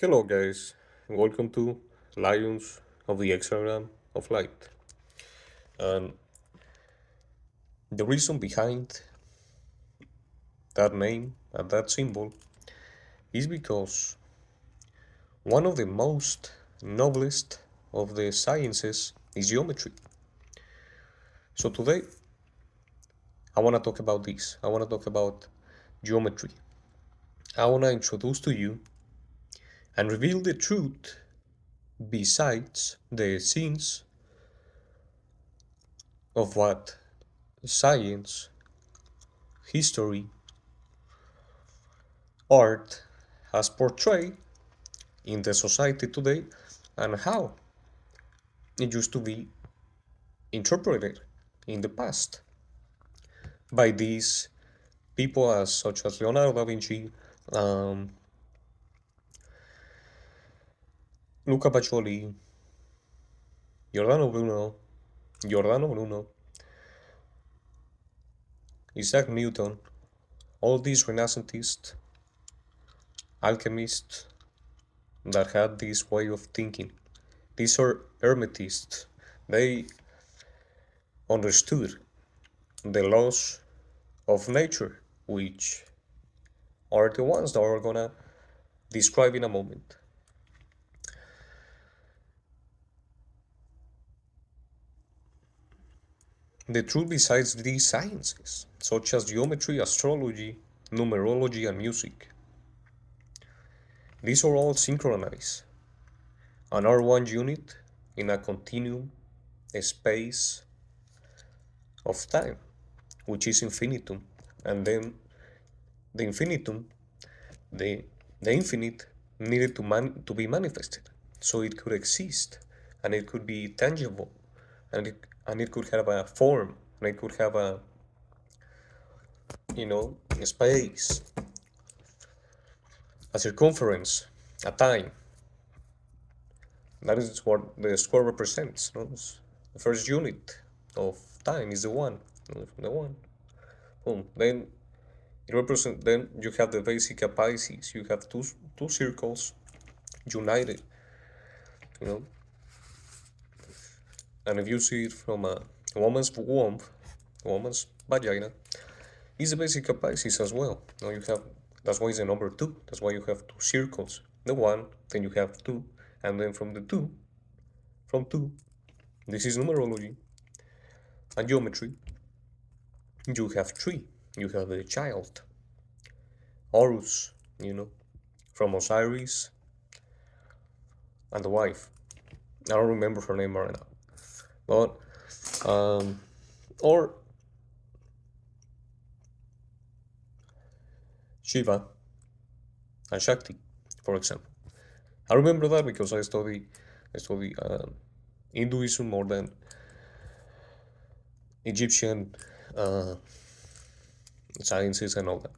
Hello, guys, and welcome to Lions of the Hexagram of Light. And the reason behind that name and that symbol is because one of the most noblest of the sciences is geometry. So today I want to talk about this. I want to talk about geometry. I want to introduce to you and reveal the truth besides the scenes of what science, history, art has portrayed in the society today and how it used to be interpreted in the past by these people as such as Leonardo da Vinci, um, Luca Pacioli, Giordano Bruno, Giordano Bruno, Isaac Newton, all these Renaissantists, alchemists that had this way of thinking. These are Hermetists. They understood the laws of nature, which are the ones that are gonna describe in a moment. The truth besides these sciences, such as geometry, astrology, numerology, and music, these are all synchronized and are one unit in a continuum, a space of time, which is infinitum. And then the infinitum, the, the infinite, needed to be manifested. So it could exist, and it could be tangible, and it could have a form, and it could have a space, a circumference, a time. That is what the square represents. No? The first unit of time is the one. The one. Boom. Then it represents. Then you have the basic apices. You have two circles united. You know, and if you see it from a woman's womb, woman's vagina, is the basic apices as well. Now you have. That's why it's the number two. That's why you have two circles. The one, then you have two, and then from two, this is numerology and geometry. You have three. You have the child, Horus, you know, from Osiris, and the wife. I don't remember her name right now. But, or Shiva and Shakti, for example. I remember that because I study Hinduism more than Egyptian uh, sciences and all that.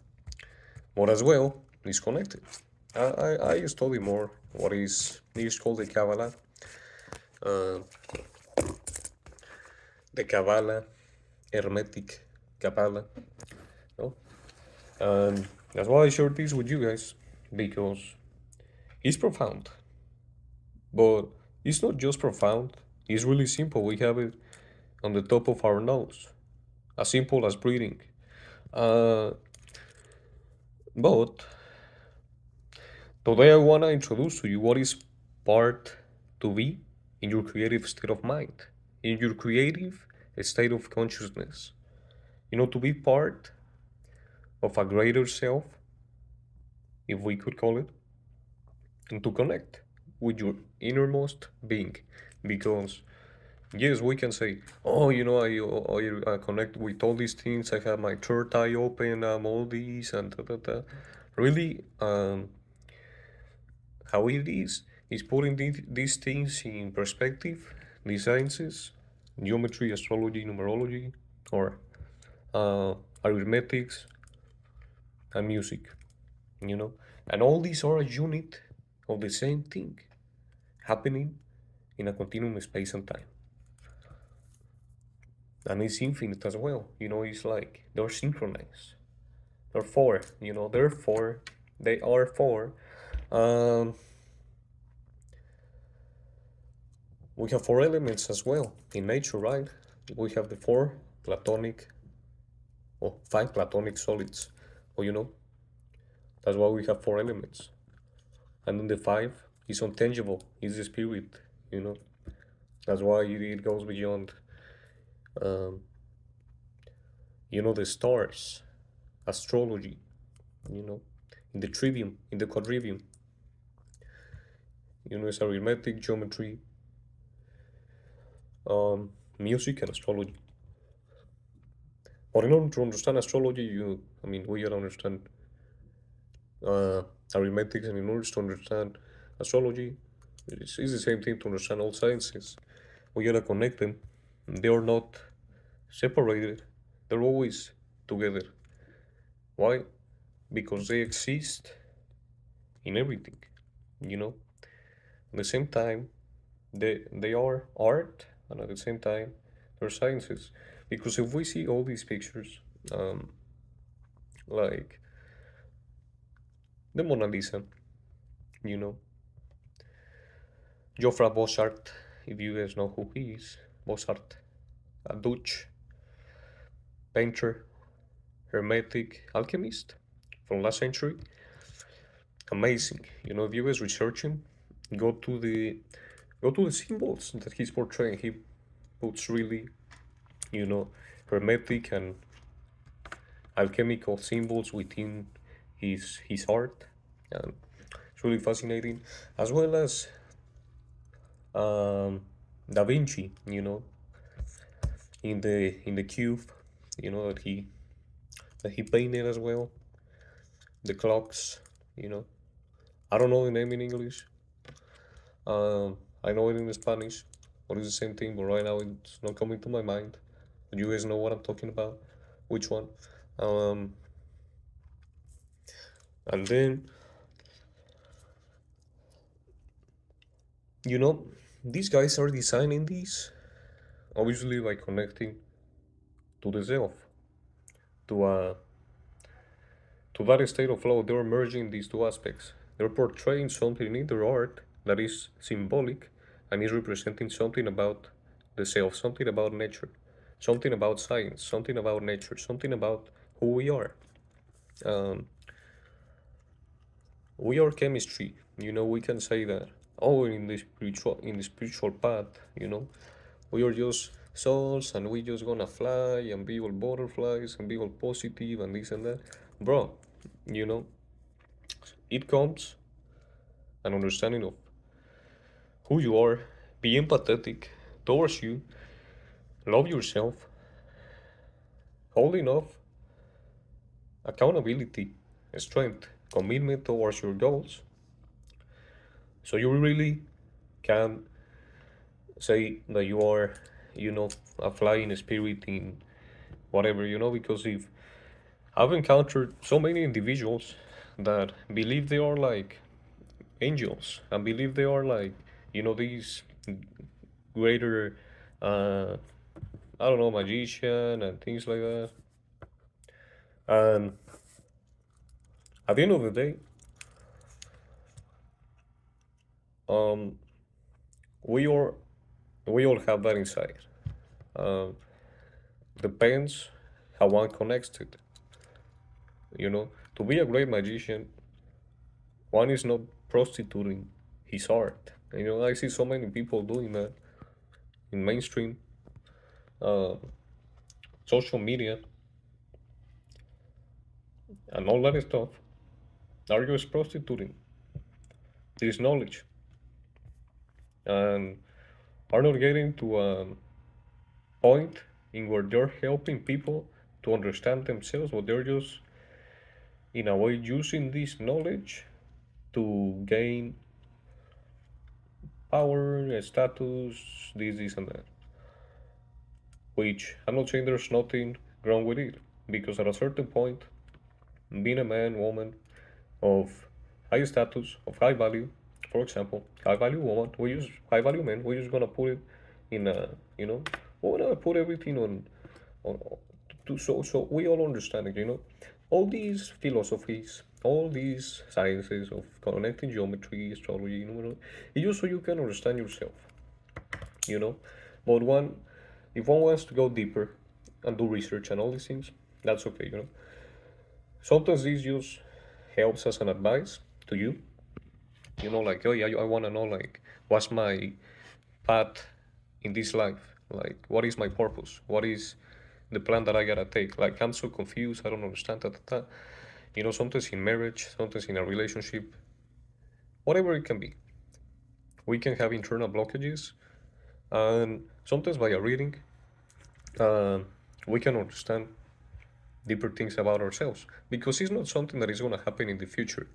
But as well, it's connected. I study more what is called uh, the Kabbalah, Hermetic Kabbalah, no? And that's why I shared this with you guys because it's profound, but it's not just profound. It's really simple. We have it on the top of our nose, as simple as breathing. Uh, but today I wanna introduce to you what is part to be in your creative state of mind, in your creative state of consciousness. To be part of a greater self, if we could call it, and to connect with your innermost being. Because, yes, we can say, oh, I connect with all these things. I have my third eye open, all these, and da, da, da. Really, how it is putting these things in perspective, these sciences, geometry, astrology, numerology, or uh, arithmetics, and music, you know. And all these are a unit of the same thing happening in a continuum of space and time. And it's infinite as well. It's like they're synchronized. They're four, therefore they are four. Um, we have four elements as well in nature, right? We have the four platonic or five platonic solids. Well, that's why we have four elements. And then the five is untangible, is the spirit, you know. That's why it goes beyond, um, the stars, astrology, you know, in the trivium, in the quadrivium, it's arithmetic, geometry, music, and astrology. But in order to understand astrology, we gotta understand uh, arithmetics, and in order to understand astrology, it's the same thing to understand all sciences. We gotta connect them. They are not separated, they're always together. Why? Because they exist in everything, you know? At the same time, they are art, and at the same time, they're sciences. Because if we see all these pictures, um, like the Mona Lisa, you know, Geoffrey Bossart, if you guys know who he is, Bossart, a Dutch painter, hermetic alchemist from last century. Amazing. If you guys research him, go to the go to the symbols that he's portraying. He puts really, you know, hermetic and alchemical symbols within his art. And it's really fascinating. As well as um, Da Vinci, in the cube, that he painted as well. The clocks, you know. I don't know the name in English. I know it in Spanish, but it's the same thing. But right now it's not coming to my mind. You guys know what I'm talking about? Which one? Um, and then you know, these guys are designing these obviously by connecting to the self, to that state of flow. They're merging these two aspects. They're portraying something in their art that is symbolic and is representing something about the self, something about nature, something about science, something about nature, something about who we are. Um, we are chemistry. We can say that. Oh, in the spiritual path, we are just souls, and we just gonna fly and be all butterflies and be all positive and this and that, bro. You know, it comes an understanding of who you are, be empathetic towards you, love yourself, hold enough accountability, strength, commitment towards your goals, so you really can say that you are, a flying spirit in whatever, because if I've encountered so many individuals that believe they are like angels and believe they are like, these greater, uh, I don't know, magician and things like that. And at the end of the day, um, we all we all have that inside. Um, Depends how one connects to it. To be a great magician, one is not prostituting his art. I see so many people doing that in mainstream uh, social media and all that stuff. Are just prostituting this knowledge and are not getting to a point in where they're helping people to understand themselves, but they're just in a way using this knowledge to gain power, status, this, and that. Which I'm not saying there's nothing wrong with it, because at a certain point, being a man, woman of high status, of high value, for example, high value woman, we use high value men, we're just gonna put it in a, we're gonna put everything on so we all understand it, all these philosophies, all these sciences of connecting geometry, astrology, it's just so you can understand yourself. you know. But one, if one wants to go deeper and do research and all these things, that's okay, you know. Sometimes this just helps as an advice to you, like, oh yeah, I want to know, like, what's my path in this life? Like, what is my purpose? What is the plan that I gotta take? Like, I'm so confused, I don't understand that. Sometimes in marriage, sometimes in a relationship, whatever it can be, we can have internal blockages, and sometimes by a reading, um, we can understand deeper things about ourselves because it's not something that is going to happen in the future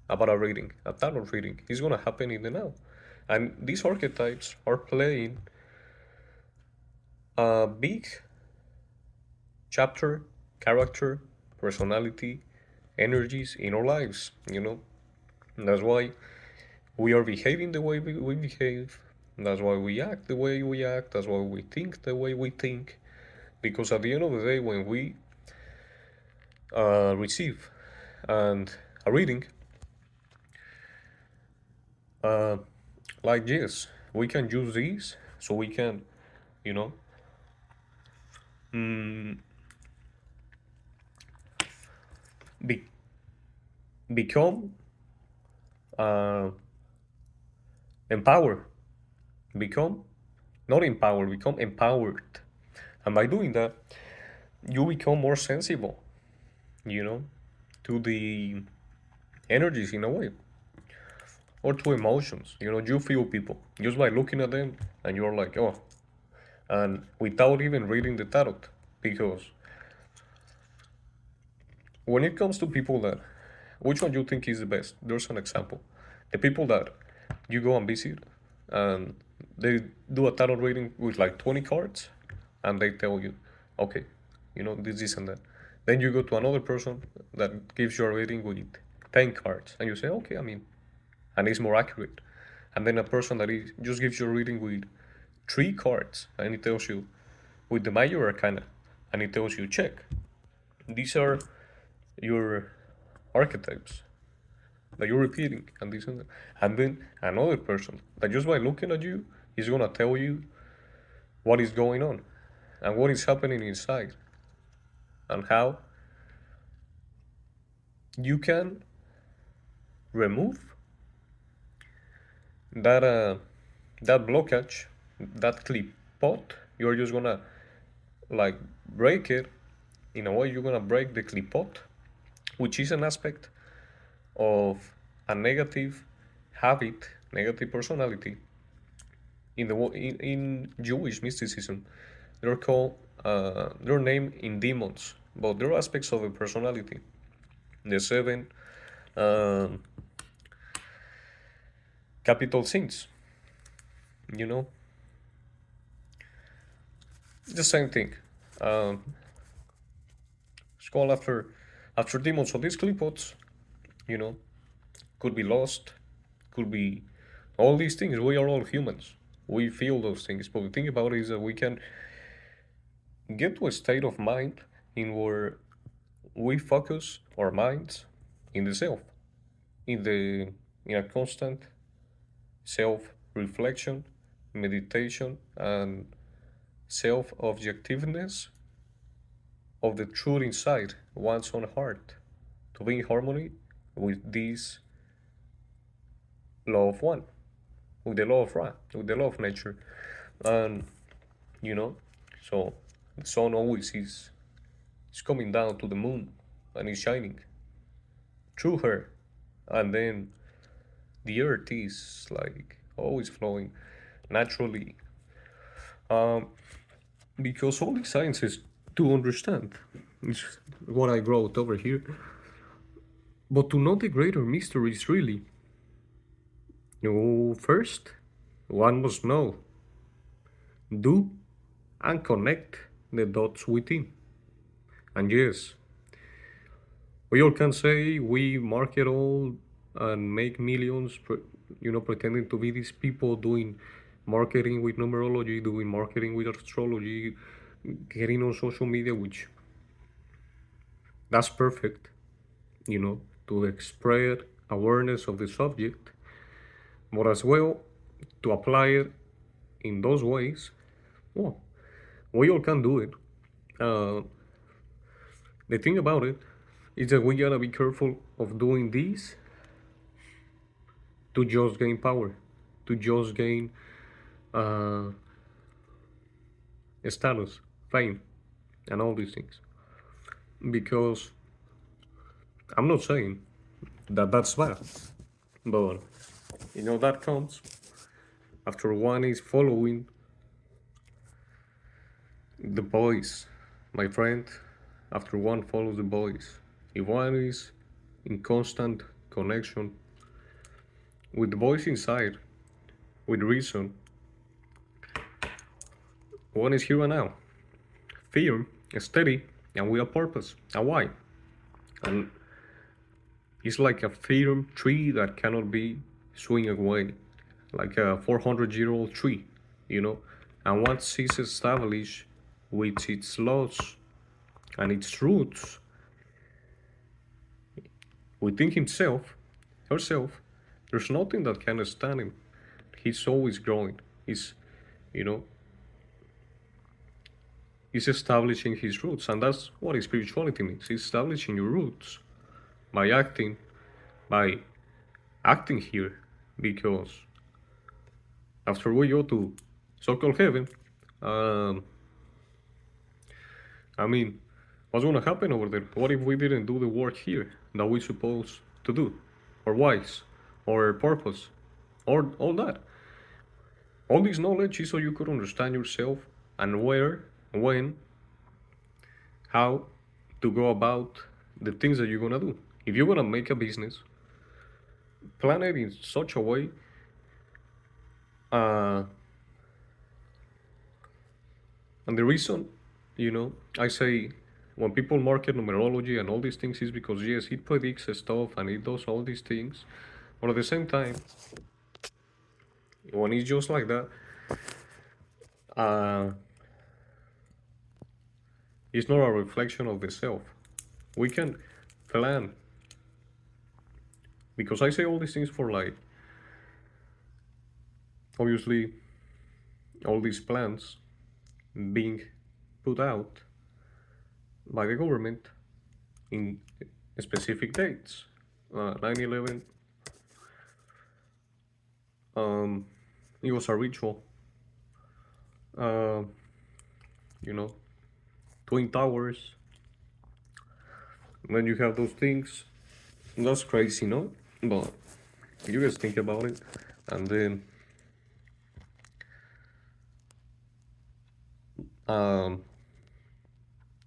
about a reading, a tarot reading. It's going to happen in the now. And these archetypes are playing a big chapter, character, personality, energies in our lives. And that's why we are behaving the way we behave. That's why we act the way we act. That's why we think the way we think. Because at the end of the day, when we receive and a reading, uh, like this, we can use these so we can, you know, mm, be, become uh, empowered, become not empowered, become empowered, and by doing that, you become more sensible, you know, to the energies in a way, or to emotions. You feel people just by looking at them, and you're like, oh, and without even reading the tarot, because when it comes to people that, which one you think is the best? There's an example. The people that you go and visit, and they do a tarot reading with like 20 cards, and they tell you, okay, this and that. Then you go to another person that gives you a reading with 10 cards, and you say, okay, and it's more accurate. And then a person that just gives you a reading with 3 cards, and it tells you with the major arcana, and it tells you, check. These are your archetypes that you're repeating, and this and that. And then another person that just by looking at you is gonna tell you what is going on and what is happening inside, and how you can remove that blockage, that clip pot. You're just gonna like break it. In a way, you're gonna break the clip pot, which is an aspect of a negative habit, negative personality. In Jewish mysticism, they're named in demons, but they're aspects of a personality. The seven um, capital sins, you know, the same thing. Um, it's called after demons. So these clipots, you know, could be lost, could be all these things. We are all humans. We feel those things, but the thing about it is that we can get to a state of mind in where we focus our minds in the self, in the in a constant self reflection, meditation, and self objectiveness of the truth inside one's own heart, to be in harmony with this law of one, with the law of Ra, with the law of nature. And you know, so the sun always is coming down to the moon and is shining through her, and then the earth is like always flowing naturally, um, because all the sciences to understand is what I wrote over here, but to know the greater mysteries really, first one must know, do, and connect the dots within. And yes, we all can say we market all and make millions, pretending to be these people doing marketing with numerology, doing marketing with astrology, getting on social media, which that's perfect, to spread awareness of the subject, but as well to apply it in those ways, well, we all can do it. Uh, the thing about it is that we gotta be careful of doing this to just gain power, to just gain uh, status, fame, and all these things. Because I'm not saying that that's bad, but that comes after one is following the boys, my friend. After one follows the boys, if one is in constant connection with the voice inside, with reason, one is here and now, firm, steady, and with a purpose, a why. And it's like a firm tree that cannot be swing away, like a 400-year-old tree, you know. And once it's established with its laws and its roots within himself, herself, there's nothing that can stand him. He's always growing. You know, he's establishing his roots, and that's what spirituality means. It's establishing your roots by by acting here, because after we go to so-called heaven, um, I mean, what's gonna happen over there? What if we didn't do the work here that we supposed to do, or wise, or purpose, or all that? All this knowledge is so you could understand yourself and where, when, how to go about the things that you're gonna do. If you're gonna make a business, plan it in such a way. Uh, and the reason, I say when people market numerology and all these things is because yes, it predicts stuff and it does all these things, but at the same time, when it's just like that, uh, it's not a reflection of the self. We can plan, because I say all these things for like, obviously, all these plans being put out by the government in specific dates. 9/11, it was a ritual. Uh, you know, Twin Towers. When you have those things, that's crazy, no? But you guys think about it, and then um,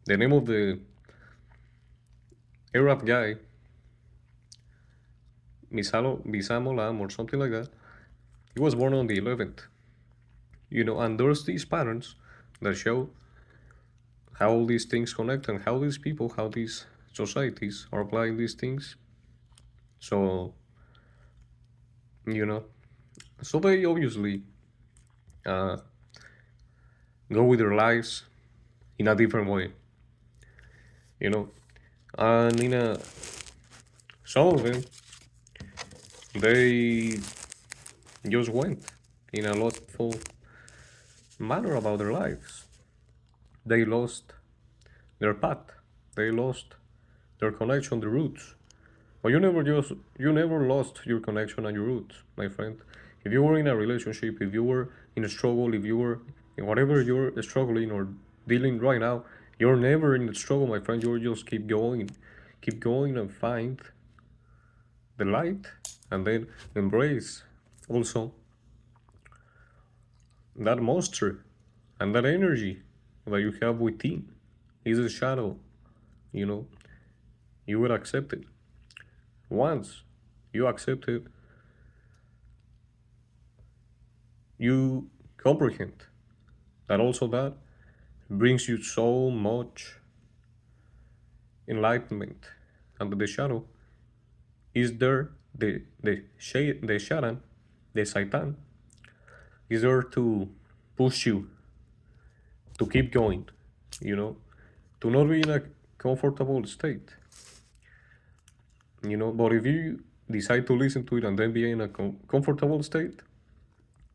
the name of the Arab guy, Bisamolam or something like that, he was born on the 11th. And there's these patterns that show how all these things connect and how these people, how these societies are applying these things. So, you know, so they obviously uh, go with their lives in a different way, you know, and some of them, they just went in a lawful manner about their lives. They lost their path. They lost their connection, the roots. But you never lost your connection and your roots, my friend. If you were in a relationship, if you were in a struggle, if you were in whatever you're struggling or dealing right now, you're never in the struggle, my friend. You'll just keep going and find the light, and then embrace also that monster and that energy that you have within is a shadow. You know, you will accept it. Once you accept it, you comprehend that also that brings you so much enlightenment, and that the shadow is there, the shaitan, the satan is there to push you to keep going, you know, to not be in a comfortable state, but if you decide to listen to it and then be in a comfortable state,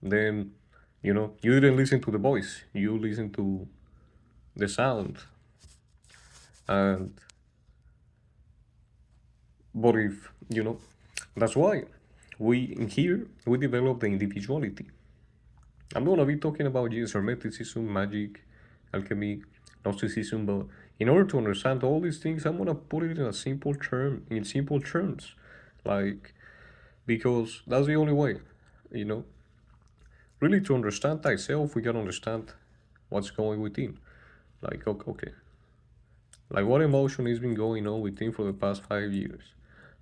then You know, you didn't listen to the voice, you listened to the sound. And but if you know, that's why we in here we develop the individuality. I'm gonna be talking about yes, hermeticism, magic, alchemy, Gnosticism, but in order to understand all these things, I'm gonna put it in a simple term, in simple terms, like because that's the only way, you know. Really, to understand thyself, we gotta understand what's going within. Like, okay, like what emotion has been going on within for the past 5 years?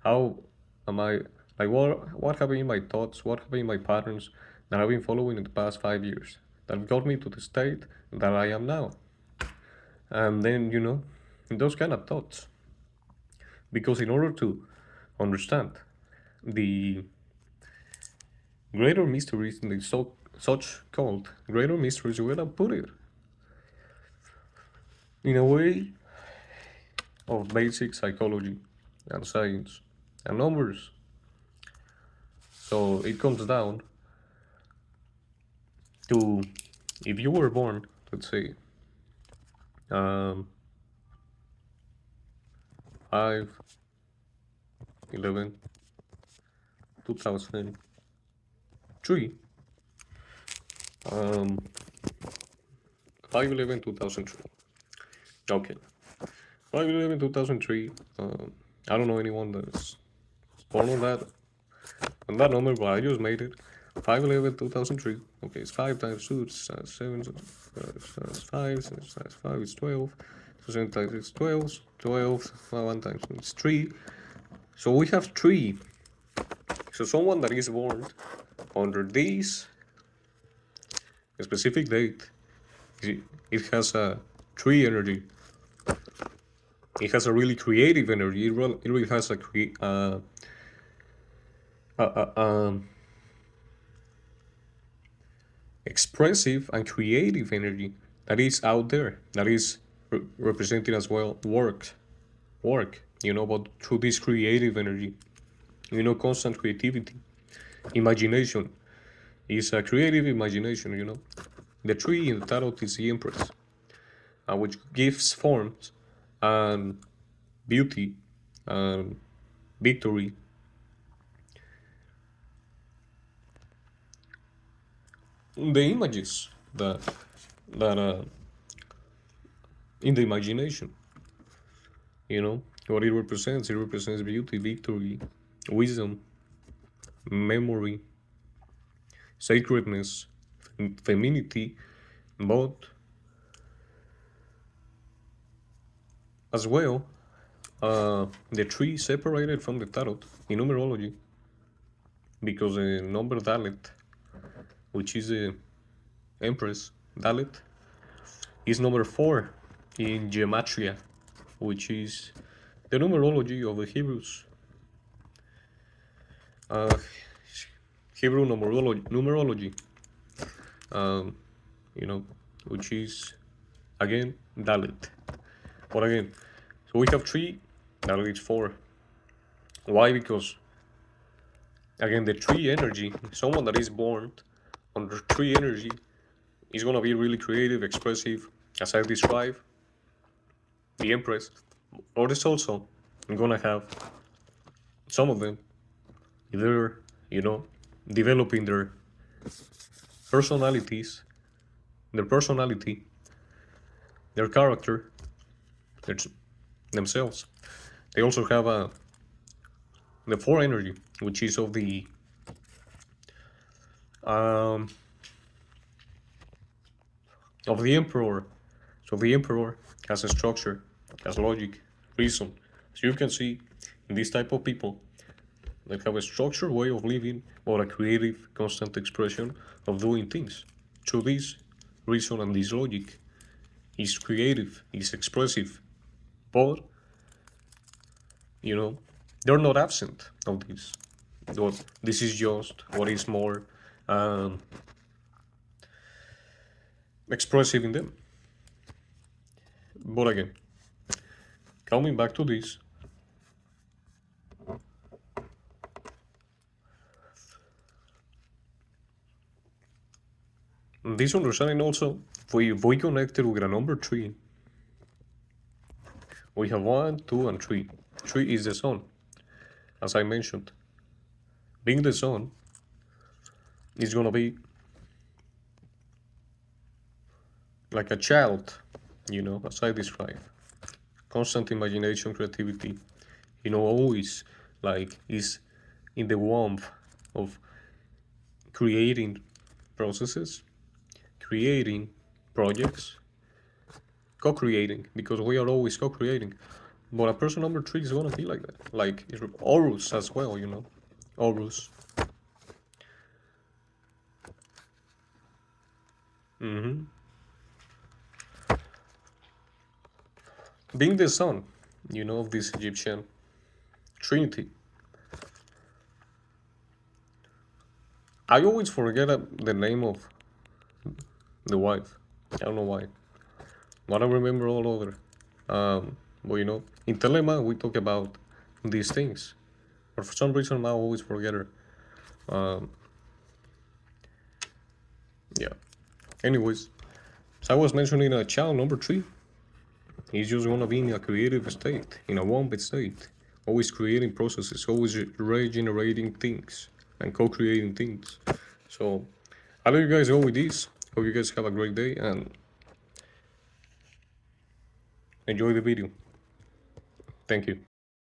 How am I? Like, what have been my thoughts? What have been my patterns that I've been following in the past 5 years that got me to the state that I am now? And then those kind of thoughts, because in order to understand the greater mysteries, the such called greater mysteries, we're gonna put it in a way of basic psychology and science and numbers. So it comes down to if you were born, let's say, um, 5, 11, 2003, um, 5, 11, 2003. Okay, 5, 11, 2003. I don't know anyone that's born on that number, but I just made it. 5, 11, 2003. Okay, it's 5 times 2, it's 7, it's 5, it's 5, it's 12. So 7 times it's 12, 12, 1 times it's 3. So we have 3. So someone that is born under this specific date, it has a 3 energy. It has a really creative energy. It really has a expressive and creative energy that is out there, that is representing as well work, but through this creative energy, constant creativity, imagination is a creative imagination. The tree in the tarot is the empress, which gives forms and beauty and victory. The images that in the imagination, what it represents beauty, victory, wisdom, memory, sacredness, femininity, but as well, the tree separated from the tarot in numerology, because the number Dalet, which is the Empress Dalet, is number 4 in Gematria, which is the numerology of the Hebrews. Uh, Hebrew numerology, um, which is again Dalet. But again, so we have 3, Dalet is 4. Why? Because again, the 3 energy, someone that is born under 3 energy is gonna be really creative, expressive, as I described, the Empress. Or it's also gonna have some of them either, developing personalities, their personality, their character, their, themselves. They also have the 4 energy, which is um, of the Emperor. So the Emperor has a structure, has logic, reason. So you can see in this type of people, they have a structured way of living or a creative, constant expression of doing things. Through this reason and this logic, is creative, is expressive, but they're not absent of this. This is just what is more um, expressive in them. But again, coming back to this, This understanding also, we connected with a number 3. We have 1, 2, and 3. 3 is the sun, as I mentioned. Being the sun is gonna be like a child, as I described. Constant imagination, creativity, always like is in the warmth of creating processes, creating projects, co-creating, because we are always co-creating. But a person number 3 is gonna be like that, like Horus as well, Horus. Being the son, of this Egyptian trinity. I always forget the name of the wife. I don't know why, but I remember all other. But in Telema we talk about these things, but for some reason I always forget her. Um, yeah. Anyways, so I was mentioning a child number 3. He's just gonna be in a creative state, in a one-bit state, always creating processes, always regenerating things and co-creating things. So I let you guys go with this. Hope you guys have a great day and enjoy the video. Thank you.